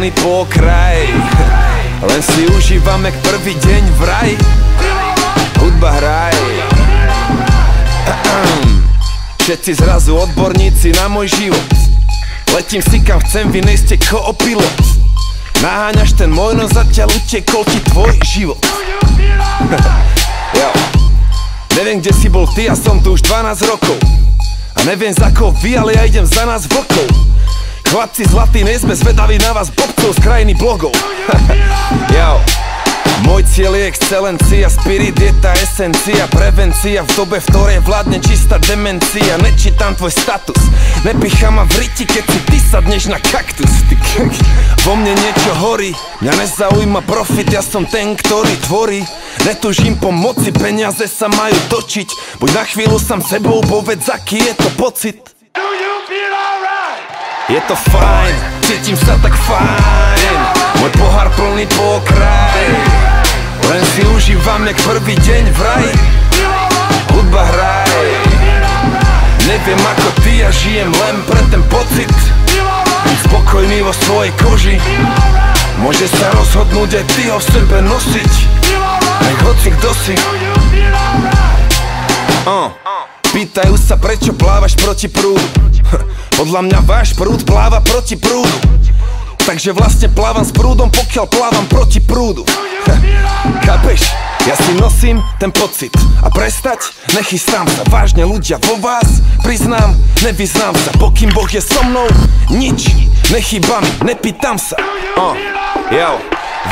plný pokraj. Len si užívam jak prvý deň v raj. Hudba hraj. Všetci zrazu odborníci na môj život. Letím si kam chcem, vy nejste koopilot. Naháňaš ten môj, no zatiaľ utiekol ti tvoj život. Jo. Neviem, kde si bol ty, ja som tu už 12 rokov. A neviem za koho vy, ale ja idem za nás vlkov. Chlapci zlatí, nejsme zvedaví na vás bobcov z krajiny blogov. Jo. Môj cieľ je excelencia, spirit je tá esencia, prevencia v dobe, v ktorej vládne čistá demencia. Nečítam tvoj status, nepichám ma v riti, keď si ty sadneš na kaktus. Vo mne niečo horí, mňa nezaujíma profit, ja som ten, ktorý tvorí. Netužím po moci, peniaze sa majú točiť. Buď na chvíľu sám sebou, povedz, aký je to pocit. Je to fajn, cítim sa tak fajn. Môj pohár plný pokraj. Len si užívam jak prvý deň v raji. Hudba hraj. Neviem ako ty, ja žijem len pre ten pocit. Byť spokojný vo svojej koži. Môže sa rozhodnúť aj ty ho v sebe nosiť. Nech hoci kto si. Pýtajú sa, prečo plávaš proti prúdu. Podľa mňa váš prúd pláva proti prúdu. Takže vlastne plávam s prúdom, pokiaľ plávam proti prúdu. Chápeš? Ja si nosím ten pocit. A prestať? Nechystám sa. Vážne ľudia vo vás, priznám, nevyznám sa. Pokým Boh je so mnou, nič nechýba mi, nepýtam sa.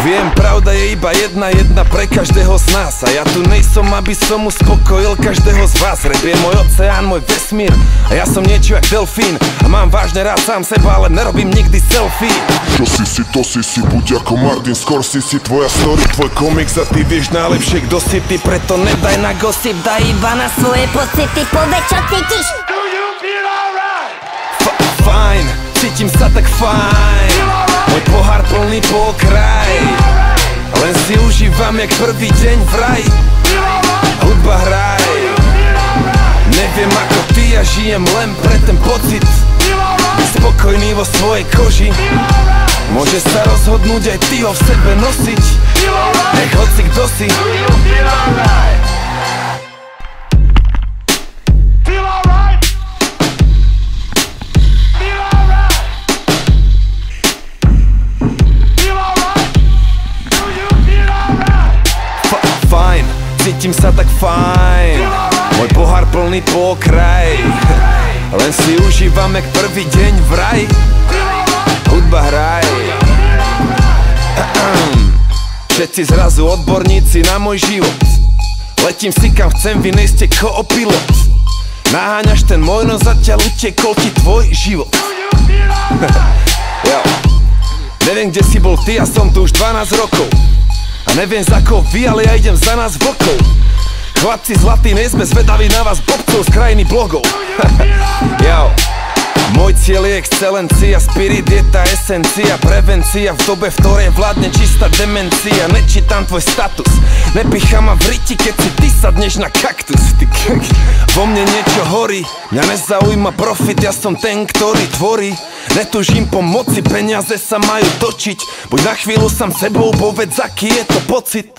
Viem, pravda je iba jedna pre každého z nás. A ja tu nejsom, aby som uspokojil každého z vás. Rap je môj oceán, môj vesmír. A ja som niečo jak delfín. A mám vážne rád sám seba, ale nerobím nikdy selfie. Čo si, to si, buď ako Martin Scorsese. Tvoja story, tvoj komiks a ty vieš najlepšie, kto si ty. Preto nedaj na gossip, daj iba na svoje pocity. Povedz, čo cítiš. Fajn, cítim sa tak fajn. Môj pohár plný pokraj. Len si užívam jak prvý deň v raji. Hudba hraj. Neviem ako ty, ja žijem len pre ten pocit. Byť spokojný vo svojej koži. Môže sa rozhodnúť aj ty ho v sebe nosiť. Nech hoci kto si. Cítim sa tak fajn. Môj pohár plný pokraj. Len si užívam jak prvý deň v raji. Hudba hraj. Všetci zrazu odborníci na môj život. Letím si kam chcem, vy nejste koopilot. Naháňaš ten môj, no zatiaľ utiekol ti tvoj život. Jo. Neviem, kde si bol ty, ja som tu už 12 rokov. A neviem za koho vy, ale ja idem za nás vlkov. Chlapci zlatí, nejsme zvedaví na vás bobcov z krajiny blogov. Jo. Môj cieľ je excelencia, spirit je tá esencia, prevencia v dobe, v ktorej vládne čistá demencia. Nečítam tvoj status, nepichám ma v riti, keď si ty sadneš na kaktus. Vo mne niečo horí, mňa nezaujíma profit, ja som ten, ktorý tvorí. Netužím po moci, peniaze sa majú točiť. Buď na chvíľu sám sebou, povedz, aký je to pocit.